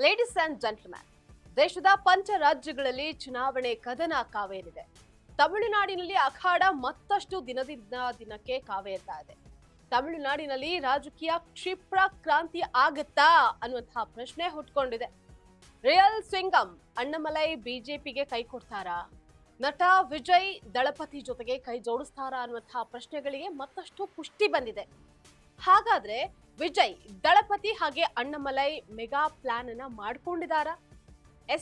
Ladies and gentleman, ದೇಶದ ಪಂಚ ರಾಜ್ಯಗಳಲ್ಲಿ ಚುನಾವಣೆ ಕದನ ಕಾವೇರಿದೆ. ತಮಿಳುನಾಡಿನಲ್ಲಿ ಅಖಾಡ ಮತ್ತಷ್ಟು ದಿನದಿಂದ ದಿನಕ್ಕೆ ಕಾವೇರ್ತಾ ಇದೆ. ತಮಿಳುನಾಡಿನಲ್ಲಿ ರಾಜಕೀಯ ಕ್ಷಿಪ್ರ ಕ್ರಾಂತಿ ಆಗುತ್ತಾ ಅನ್ನುವಂತಹ ಪ್ರಶ್ನೆ ಹುಟ್ಕೊಂಡಿದೆ. ರಿಯಲ್ ಸಿಂಗಂ ಅಣ್ಣಾಮಲೈ ಬಿಜೆಪಿಗೆ ಕೈ ಕೊಡ್ತಾರಾ? ನಟ ವಿಜಯ್ ದಳಪತಿ ಜೊತೆಗೆ ಕೈ ಜೋಡಿಸ್ತಾರಾ ಅನ್ನುವಂತಹ ಪ್ರಶ್ನೆಗಳಿಗೆ ಮತ್ತಷ್ಟು ಪುಷ್ಟಿ ಬಂದಿದೆ. ಹಾಗಾದ್ರೆ ವಿಜಯ್ ದಳಪತಿ ಹಾಗೆ ಅಣ್ಣಾಮಲೈ ಮೆಗಾ ಪ್ಲಾನ್ ಅನ್ನ ಮಾಡ್ಕೊಂಡಿದ್ದಾರಾ?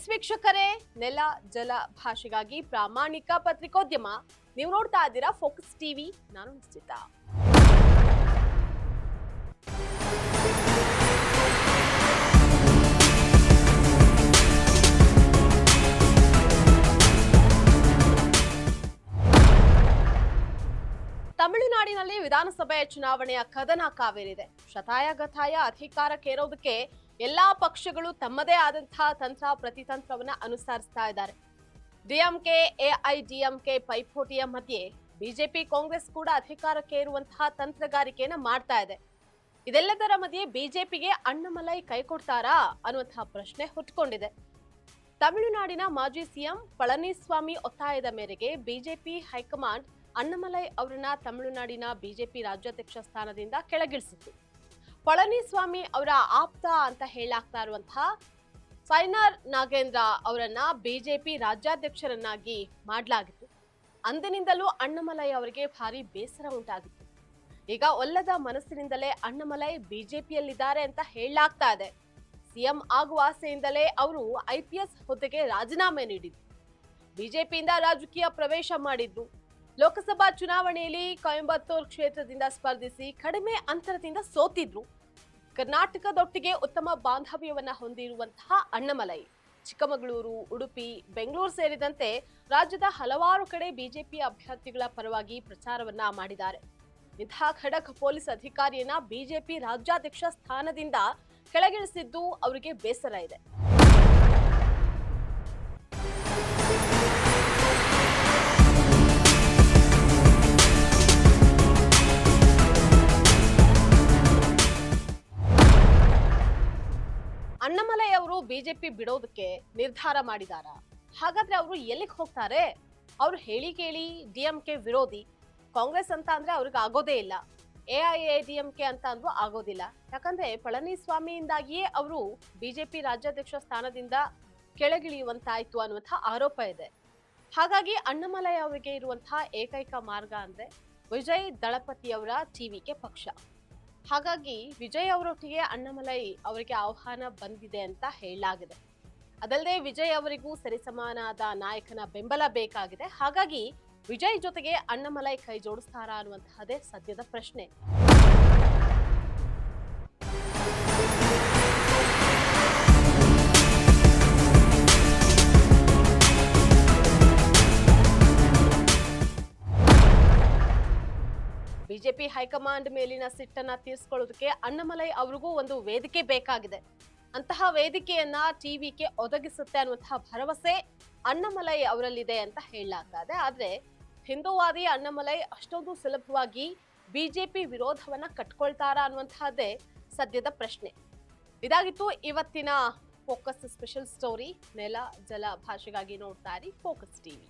ವೀಕ್ಷಕರೇ, ನೆಲ ಜಲ ಭಾಷೆಗಾಗಿ ಪ್ರಾಮಾಣಿಕ ಪತ್ರಿಕೋದ್ಯಮ. ನೀವು ನೋಡ್ತಾ ಇದ್ದೀರಾ ಫೋಕಸ್ ಟಿವಿ. ನಾನು ನಿಶ್ಚಿತ. ತಮಿಳುನಾಡಿನಲ್ಲಿ ವಿಧಾನಸಭೆ ಚುನಾವಣೆಯ ಕದನ ಕಾವೇರಿದೆ. ಶತಾಯಗತಾಯ ಅಧಿಕಾರಕ್ಕೇರೋದಕ್ಕೆ ಎಲ್ಲಾ ಪಕ್ಷಗಳು ತಮ್ಮದೇ ಆದಂತಹ ತಂತ್ರ ಪ್ರತಿತಂತ್ರವನ್ನ ಅನುಸರಿಸ್ತಾ ಇದ್ದಾರೆ. ಡಿಎಂಕೆ ಎಐಡಿಎಂಕೆ ಪೈಪೋಟಿಯ ಮಧ್ಯೆ ಬಿಜೆಪಿ ಕಾಂಗ್ರೆಸ್ ಕೂಡ ಅಧಿಕಾರಕ್ಕೇರುವಂತಹ ತಂತ್ರಗಾರಿಕೆಯನ್ನ ಮಾಡ್ತಾ ಇದೆ. ಇದೆಲ್ಲದರ ಮಧ್ಯೆ ಬಿಜೆಪಿಗೆ ಅಣ್ಣಾಮಲೈ ಕೈ ಕೊಡ್ತಾರಾ ಅನ್ನುವಂತಹ ಪ್ರಶ್ನೆ ಹುಟ್ಟುಕೊಂಡಿದೆ. ತಮಿಳುನಾಡಿನ ಮಾಜಿ ಸಿಎಂ ಪಳನಿಸ್ವಾಮಿ ಒತ್ತಾಯದ ಮೇರೆಗೆ ಬಿಜೆಪಿ ಹೈಕಮಾಂಡ್ ಅಣ್ಣಾಮಲೈ ಅವರನ್ನ ತಮಿಳುನಾಡಿನ ಬಿಜೆಪಿ ರಾಜ್ಯಾಧ್ಯಕ್ಷ ಸ್ಥಾನದಿಂದ ಕೆಳಗಿಳಿಸಿತ್ತು. ಪಳನಿಸ್ವಾಮಿ ಅವರ ಆಪ್ತ ಅಂತ ಹೇಳಲಾಗ್ತಾ ಇರುವಂತಹ ಸೈನಾರ್ ನಾಗೇಂದ್ರ ಅವರನ್ನ ಬಿಜೆಪಿ ರಾಜ್ಯಾಧ್ಯಕ್ಷರನ್ನಾಗಿ ಮಾಡಲಾಗಿತ್ತು. ಅಂದಿನಿಂದಲೂ ಅಣ್ಣಾಮಲೈ ಅವರಿಗೆ ಭಾರಿ ಬೇಸರ ಉಂಟಾಗಿತ್ತು. ಈಗ ಒಲ್ಲದ ಮನಸ್ಸಿನಿಂದಲೇ ಅಣ್ಣಾಮಲೈ ಬಿಜೆಪಿಯಲ್ಲಿದ್ದಾರೆ ಅಂತ ಹೇಳಲಾಗ್ತಾ ಇದೆ. ಸಿಎಂ ಆಗುವ ಆಸೆಯಿಂದಲೇ ಅವರು ಐಪಿಎಸ್ ಹುದ್ದೆಗೆ ರಾಜೀನಾಮೆ ನೀಡಿದ್ರು. ಬಿಜೆಪಿಯಿಂದ ರಾಜಕೀಯ ಪ್ರವೇಶ ಮಾಡಿದ್ರು. ಲೋಕಸಭಾ ಚುನಾವಣೆಯಲ್ಲಿ ಕೊಯಂಬತ್ತೂರು ಕ್ಷೇತ್ರದಿಂದ ಸ್ಪರ್ಧಿಸಿ ಕಡಿಮೆ ಅಂತರದಿಂದ ಸೋತಿದ್ರು. ಕರ್ನಾಟಕದೊಟ್ಟಿಗೆ ಉತ್ತಮ ಬಾಂಧವ್ಯವನ್ನ ಹೊಂದಿರುವಂತಹ ಅಣ್ಣಾಮಲೈ ಚಿಕ್ಕಮಗಳೂರು, ಉಡುಪಿ, ಬೆಂಗಳೂರು ಸೇರಿದಂತೆ ರಾಜ್ಯದ ಹಲವಾರು ಕಡೆ ಬಿಜೆಪಿ ಅಭ್ಯರ್ಥಿಗಳ ಪರವಾಗಿ ಪ್ರಚಾರವನ್ನ ಮಾಡಿದ್ದಾರೆ. ಇಂತಹ ಖಡಕ್ ಪೊಲೀಸ್ ಅಧಿಕಾರಿಯನ್ನ ಬಿಜೆಪಿ ರಾಜ್ಯಾಧ್ಯಕ್ಷ ಸ್ಥಾನದಿಂದ ಕೆಳಗಿಳಿಸಿದ್ದು ಅವರಿಗೆ ಬೇಸರ ಇದೆ. ಅಣ್ಣಾಮಲೈ ಅವರು ಬಿಜೆಪಿ ಬಿಡೋದಕ್ಕೆ ನಿರ್ಧಾರ ಮಾಡಿದಾರಾ? ಹಾಗಾದ್ರೆ ಅವರು ಎಲ್ಲಿಗೆ ಹೋಗ್ತಾರೆ? ಅವ್ರು ಹೇಳಿ ಕೇಳಿ ಡಿಎಂಕೆ ವಿರೋಧಿ, ಕಾಂಗ್ರೆಸ್ ಅಂತ ಅಂದ್ರೆ ಅವ್ರಿಗೆ ಆಗೋದೇ ಇಲ್ಲ, ಎಐಎಡಿಎಂಕೆ ಅಂತ ಅಂದ್ರೂ ಆಗೋದಿಲ್ಲ. ಯಾಕಂದ್ರೆ ಪಳನಿಸ್ವಾಮಿಯಿಂದಾಗಿಯೇ ಅವರು ಬಿಜೆಪಿ ರಾಜ್ಯಾಧ್ಯಕ್ಷ ಸ್ಥಾನದಿಂದ ಕೆಳಗಿಳಿಯುವಂತಾಯ್ತು ಅನ್ನುವಂತಹ ಆರೋಪ ಇದೆ. ಹಾಗಾಗಿ ಅಣ್ಣಾಮಲೈ ಅವರಿಗೆ ಇರುವಂತಹ ಏಕೈಕ ಮಾರ್ಗ ಅಂದ್ರೆ ವಿಜಯ್ ದಳಪತಿ ಅವರ ಟಿವಿಕೆ ಪಕ್ಷ. ಹಾಗಾಗಿ ವಿಜಯ್ ಅವರೊಟ್ಟಿಗೆ ಅಣ್ಣಾಮಲೈ ಅವರಿಗೆ ಆಹ್ವಾನ ಬಂದಿದೆ ಅಂತ ಹೇಳಲಾಗಿದೆ. ಅದಲ್ಲದೆ ವಿಜಯ್ ಅವರಿಗೂ ಸರಿಸಮಾನಾದ ನಾಯಕನ ಬೆಂಬಲ ಬೇಕಾಗಿದೆ. ಹಾಗಾಗಿ ವಿಜಯ್ ಜೊತೆಗೆ ಅಣ್ಣಾಮಲೈ ಕೈ ಜೋಡಿಸ್ತಾರಾ ಅನ್ನುವಂತಹದೇ ಸದ್ಯದ ಪ್ರಶ್ನೆ. ಬಿಜೆಪಿ ಹೈಕಮಾಂಡ್ ಮೇಲಿನ ಸಿಟ್ಟನ್ನ ತೀರಿಸಿಕೊಳ್ಳೋದಕ್ಕೆ ಅಣ್ಣಾಮಲೈ ಅವರಿಗೂ ಒಂದು ವೇದಿಕೆ ಬೇಕಾಗಿದೆ. ಅಂತಹ ವೇದಿಕೆಯನ್ನ ಟಿವಿಗೆ ಒದಗಿಸುತ್ತೆ ಅನ್ನುವಂತಹ ಭರವಸೆ ಅಣ್ಣಾಮಲೈ ಅವರಲ್ಲಿದೆ ಅಂತ ಹೇಳಲಾಗ್ತಾ ಇದೆ. ಆದ್ರೆ ಹಿಂದೂವಾದಿ ಅಣ್ಣಾಮಲೈ ಅಷ್ಟೊಂದು ಸುಲಭವಾಗಿ ಬಿಜೆಪಿ ವಿರೋಧವನ್ನ ಕಟ್ಕೊಳ್ತಾರಾ ಅನ್ನುವಂತಹದ್ದೇ ಸದ್ಯದ ಪ್ರಶ್ನೆ. ಇದಾಗಿತ್ತು ಇವತ್ತಿನ ಫೋಕಸ್ ಸ್ಪೆಷಲ್ ಸ್ಟೋರಿ. ನೆಲ ಜಲ ಭಾಷೆಗಾಗಿ ನೋಡ್ತಾ ಇರಿ ಫೋಕಸ್ ಟಿವಿ.